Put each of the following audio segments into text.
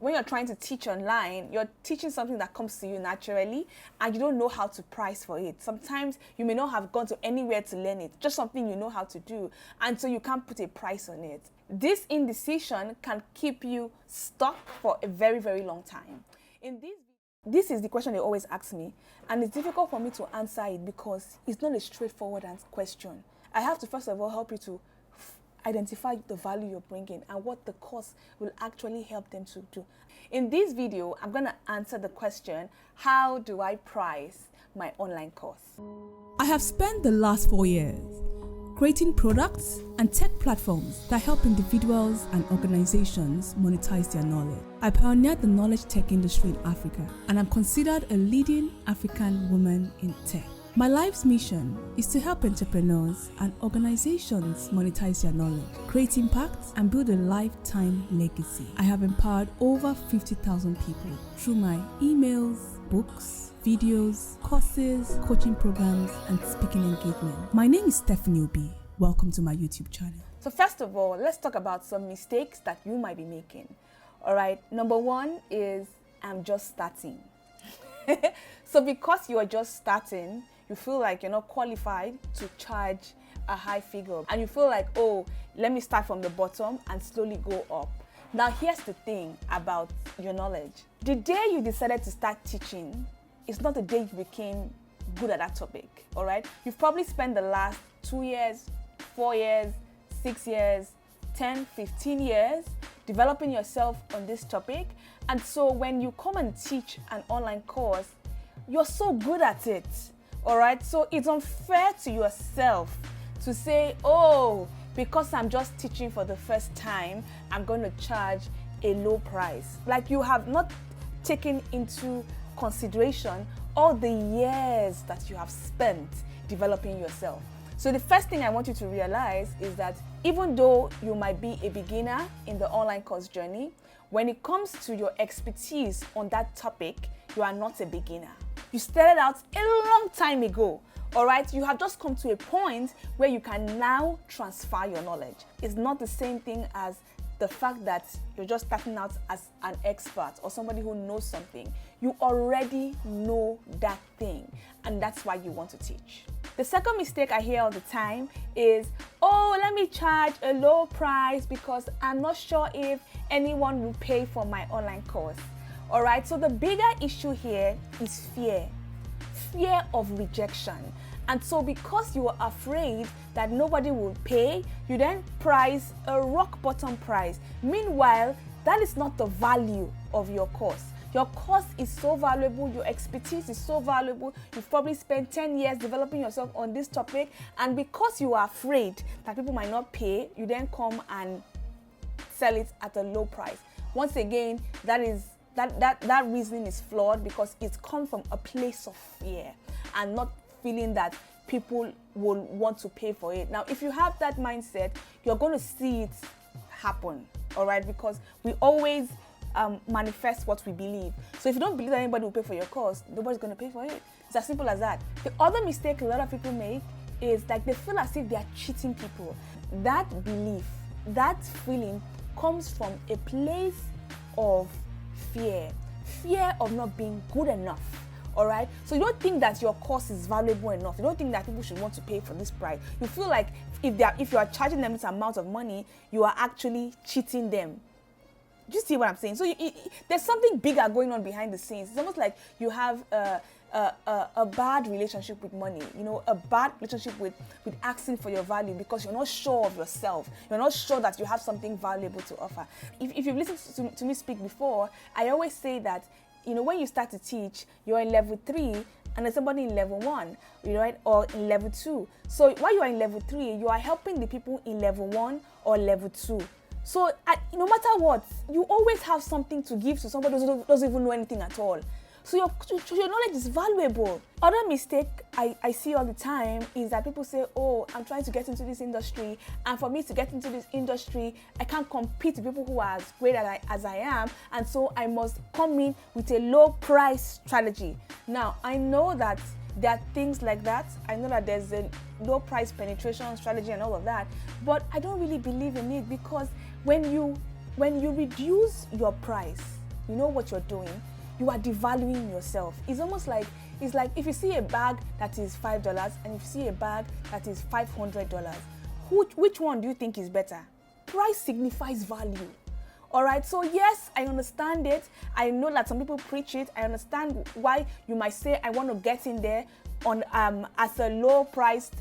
when you're trying to teach online, you're teaching something that comes to you naturally and you don't know how to price for it. Sometimes you may not have gone to anywhere to learn it, just something you know how to do, and so you can't put a price on it. This indecision can keep you stuck for a very, very long time. This is the question they always ask me, and it's difficult for me to answer it because it's not a straightforward question. I have to first of all help you to identify the value you're bringing and what the course will actually help them to do. In this video, I'm going to answer the question, how do I price my online course? I have spent the last 4 years creating products and tech platforms that help individuals and organizations monetize their knowledge. I pioneered the knowledge tech industry in Africa, and I'm considered a leading African woman in tech. My life's mission is to help entrepreneurs and organizations monetize their knowledge, create impact, and build a lifetime legacy. I have empowered over 50,000 people through my emails, books, videos, courses, coaching programs, and speaking engagement. My name is Stephanie Obi. Welcome to my YouTube channel. So first of all, let's talk about some mistakes that you might be making. All right, number one is I'm just starting. So because you are just starting, you feel like you're not qualified to charge a high figure, and you feel like, oh, let me start from the bottom and slowly go up. Now, here's the thing about your knowledge. The day you decided to start teaching, it's not the day you became good at that topic, all right? You've probably spent the last 2 years, 4 years, 6 years, 10, 15 years developing yourself on this topic. And so when you come and teach an online course, you're so good at it. All right, so it's unfair to yourself to say, oh, because I'm just teaching for the first time, I'm going to charge a low price. Like, you have not taken into consideration all the years that you have spent developing yourself. So the first thing I want you to realize is that even though you might be a beginner in the online course journey, when it comes to your expertise on that topic, you are not a beginner. You started out a long time ago, all right? You have just come to a point where you can now transfer your knowledge. It's not the same thing as the fact that you're just starting out as an expert or somebody who knows something. You already know that thing, and that's why you want to teach. The second mistake I hear all the time is, oh, let me charge a low price because I'm not sure if anyone will pay for my online course. All right, so the bigger issue here is fear of rejection. And so because you are afraid that nobody will pay, you then price a rock bottom price. Meanwhile, that is not the value of your course. Your course is so valuable, your expertise is so valuable. You've probably spent 10 years developing yourself on this topic, and because you are afraid that people might not pay, you then come and sell it at a low price. Once again, that reasoning is flawed because it's come from a place of fear and not feeling that people will want to pay for it. Now, if you have that mindset, you're going to see it happen, all right? Because we always manifest what we believe. So if you don't believe that anybody will pay for your course, nobody's going to pay for it. It's as simple as that. The other mistake a lot of people make is like they feel as if they are cheating people. That belief, that feeling comes from a place of fear of not being good enough. All right, so you don't think that your course is valuable enough. You don't think that people should want to pay for this price. You feel like if you are charging them this amount of money, you are actually cheating them. Do you see what I'm saying? So there's something bigger going on behind the scenes. It's almost like you have a bad relationship with money, a bad relationship with asking for your value because you're not sure of yourself. You're not sure that you have something valuable to offer. If you've listened to me speak before, I always say that, when you start to teach, you're in level 3 and there's somebody in level 1, right, or in level 2. So while you're in level 3, you are helping the people in level 1 or level 2. So no matter what, you always have something to give to somebody who doesn't even know anything at all. So your knowledge is valuable. Other mistake I see all the time is that people say, oh, I'm trying to get into this industry, and for me to get into this industry, I can't compete with people who are as great as I am, and so I must come in with a low price strategy. Now, I know that there are things like that. I know that there's a low price penetration strategy and all of that, but I don't really believe in it because when you reduce your price, you know what you're doing, you are devaluing yourself. It's almost like, it's like if you see a bag that is $5 and if you see a bag that is $500, which one do you think is better? Price signifies value. All right, so yes, I understand it. I know that some people preach it. I understand why you might say, I want to get in there on as a low priced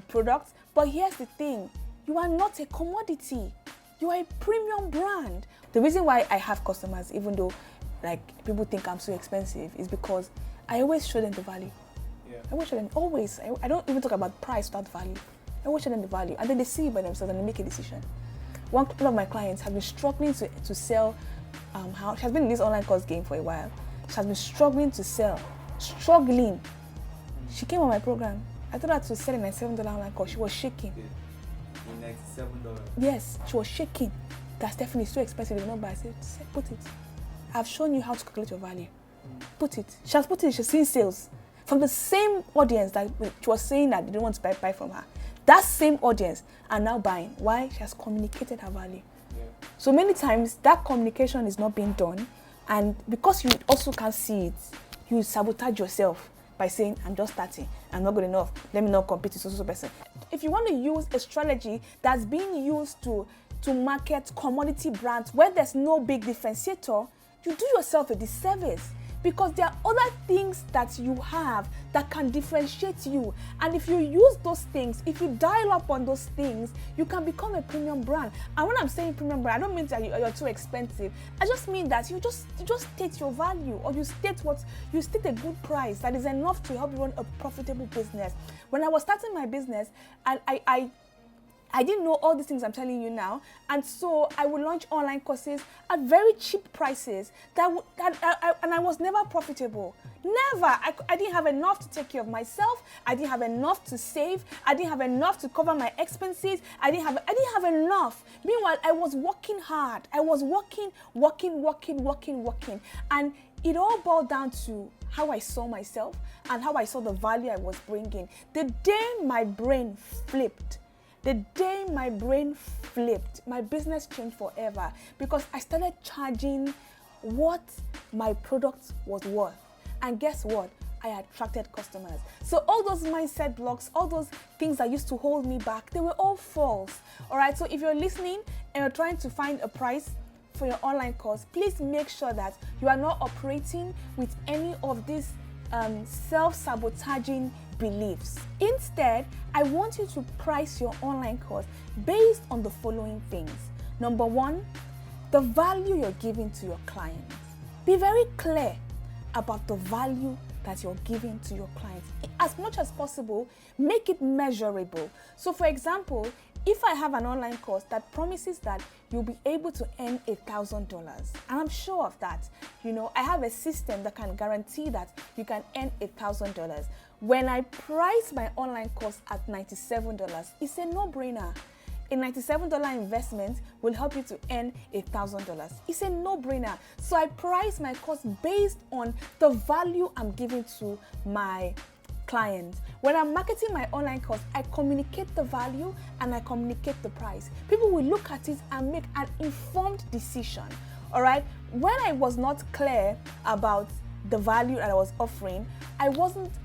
product. But here's the thing, you are not a commodity. You are a premium brand. The reason why I have customers, even though like people think I'm so expensive, is because I always show them the value. Yeah. I always show them, always. I don't even talk about price without value. I always show them the value, and then they see it by themselves and they make a decision. One of my clients has been struggling to sell she has been in this online course game for a while. She has been struggling to sell. She came on my program. I told her to sell a $97 online course. She was shaking. $97? Yes, she was shaking. That's definitely so expensive. It's not buy. I said, put it. I've shown you how to calculate your value. Put it. She has put it. She's seen sales from the same audience that she was saying that they didn't want to buy from her. That same audience are now buying. Why? She has communicated her value. Yeah. So many times that communication is not being done, and because you also can't see it, you sabotage yourself by saying, I'm just starting, I'm not good enough, let me not compete with so person. If you want to use a strategy that's being used to market commodity brands where there's no big differentiator, you do yourself a disservice. Because there are other things that you have that can differentiate you. And if you use those things, if you dial up on those things, you can become a premium brand. And when I'm saying premium brand, I don't mean that you're too expensive. I just mean that you just state your value, or you state a good price that is enough to help you run a profitable business. When I was starting my business, I didn't know all these things I'm telling you now, and so I would launch online courses at very cheap prices and I was never profitable. Never. I didn't have enough to take care of myself. I didn't have enough to save. I didn't have enough to cover my expenses. I didn't have enough. Meanwhile, I was working hard. I was working, and it all boiled down to how I saw myself and how I saw the value I was bringing. The day my brain flipped, my business changed forever, because I started charging what my product was worth. And guess what? I attracted customers. So all those mindset blocks, all those things that used to hold me back, they were all false. All right, so if you're listening and you're trying to find a price for your online course, please make sure that you are not operating with any of these self-sabotaging beliefs. Instead, I want you to price your online course based on the following things. Number one, the value you're giving to your clients. Be very clear about the value that you're giving to your clients. As much as possible, make it measurable. So for example, if I have an online course that promises that you'll be able to earn $1,000, and I'm sure of that, I have a system that can guarantee that you can earn $1,000. When I price my online course at $97, it's a no-brainer. A $97 investment will help you to earn $1,000. It's a no-brainer. So I price my course based on the value I'm giving to my client. When I'm marketing my online course, I communicate the value and I communicate the price. People will look at it and make an informed decision. All right. When I was not clear about the value that I was offering, I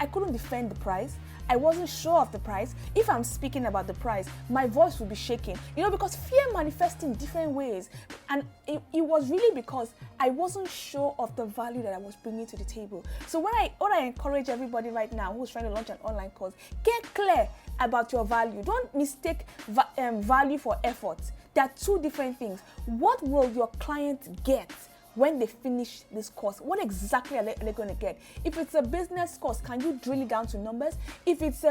couldn't defend the price. I wasn't sure of the price. If I'm speaking about the price, my voice will be shaking, because fear manifests in different ways. And it was really because I wasn't sure of the value that I was bringing to the table. So what I encourage everybody right now who's trying to launch an online course, get clear about your value. Don't mistake value for effort. There are two different things. What will your client get when they finish this course? What exactly are they going to get? If it's a business course, can you drill it down to numbers? If it's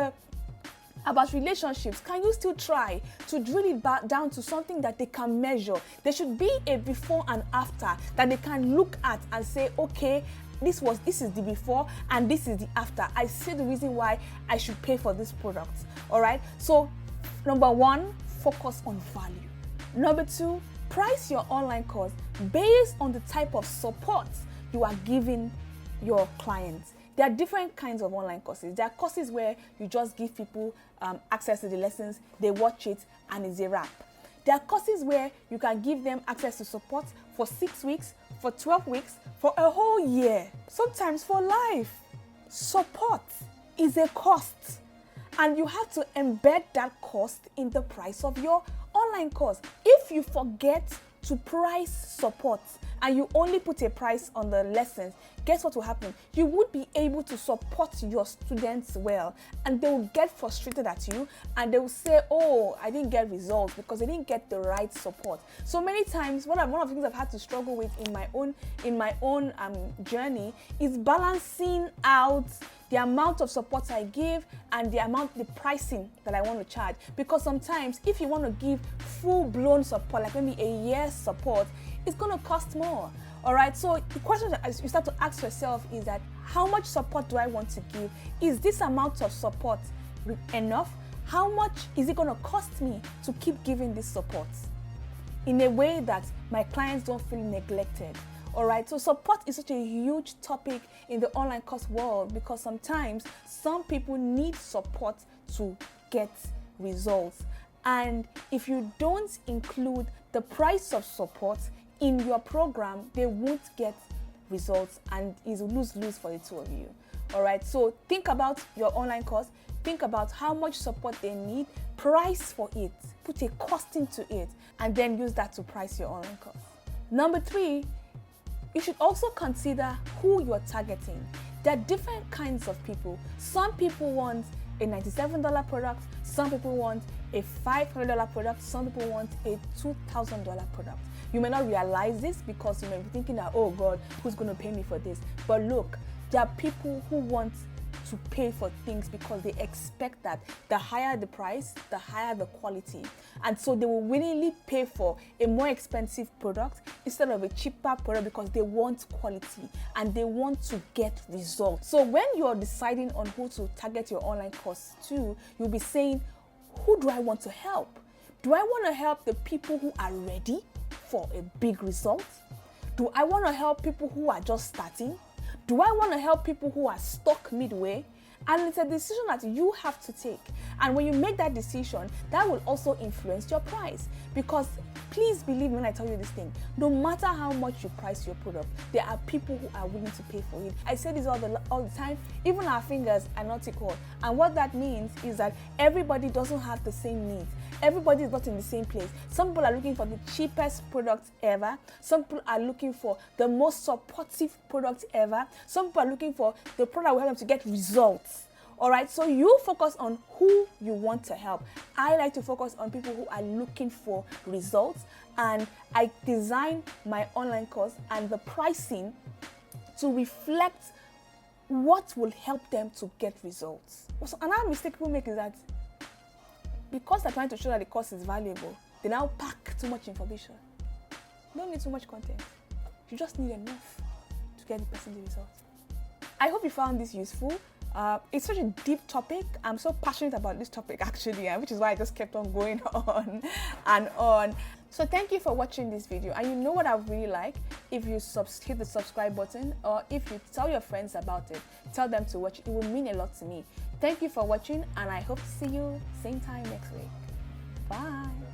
about relationships, can you still try to drill it down to something that they can measure? There should be a before and after that they can look at and say, okay, this is the before and this is the after. I see the reason why I should pay for this product. All right. So number one, focus on value. Number two, price your online course based on the type of support you are giving your clients. There are different kinds of online courses. There are courses where you just give people access to the lessons, they watch it, and it's a wrap. There are courses where you can give them access to support for 6 weeks, for 12 weeks, for a whole year, sometimes for life. Support is a cost, and you have to embed that cost in the price of your online course. If you forget to price support and you only put a price on the lessons, guess what will happen? You would be able to support your students well, and they will get frustrated at you and they will say, oh, I didn't get results because they didn't get the right support. So many times, one of the things I've had to struggle with in my own journey is balancing out the amount of support I give and the pricing that I want to charge. Because sometimes if you want to give full-blown support, like maybe a year's support, it's going to cost more. All right, so the question that you start to ask yourself is that, how much support do I want to give? Is this amount of support enough? How much is it going to cost me to keep giving this support in a way that my clients don't feel neglected? All right, so support is such a huge topic in the online course world, because sometimes some people need support to get results. And if you don't include the price of support in your program, they won't get results, and it's lose-lose for the two of you. All right, so think about your online course, think about how much support they need, price for it, put a cost into it, and then use that to price your online course. Number 3, you should also consider who you're targeting. There are different kinds of people. Some people want a $97 product, some people want a $500 product, some people want a $2,000 product. You may not realize this because you may be thinking that, oh God, who's going to pay me for this? But look, there are people who want to pay for things because they expect that the higher the price, the higher the quality. And so they will willingly pay for a more expensive product instead of a cheaper product because they want quality and they want to get results. So when you're deciding on who to target your online course to, you'll be saying, who do I want to help? Do I want to help the people who are ready for a big result? Do I want to help people who are just starting? Do I want to help people who are stuck midway? And it's a decision that you have to take. And when you make that decision, that will also influence your price. Because please believe me when I tell you this thing, no matter how much you price your product, there are people who are willing to pay for it. I say this all the time, even our fingers are not equal. And what that means is that everybody doesn't have the same needs. Everybody is not in the same place. Some people are looking for the cheapest product ever. Some people are looking for the most supportive product ever. Some people are looking for the product that will help them to get results. All right, so you focus on who you want to help. I like to focus on people who are looking for results, and I design my online course and the pricing to reflect what will help them to get results. So another mistake people make is that because they're trying to show that the course is valuable, they now pack too much information. You don't need too much content. You just need enough to get the person the result. I hope you found this useful. It's such a deep topic. I'm so passionate about this topic actually, which is why I just kept on going on and on. So thank you for watching this video. And you know what I really like? If you hit the subscribe button, or if you tell your friends about it, tell them to watch it. It will mean a lot to me. Thank you for watching, and I hope to see you same time next week. Bye.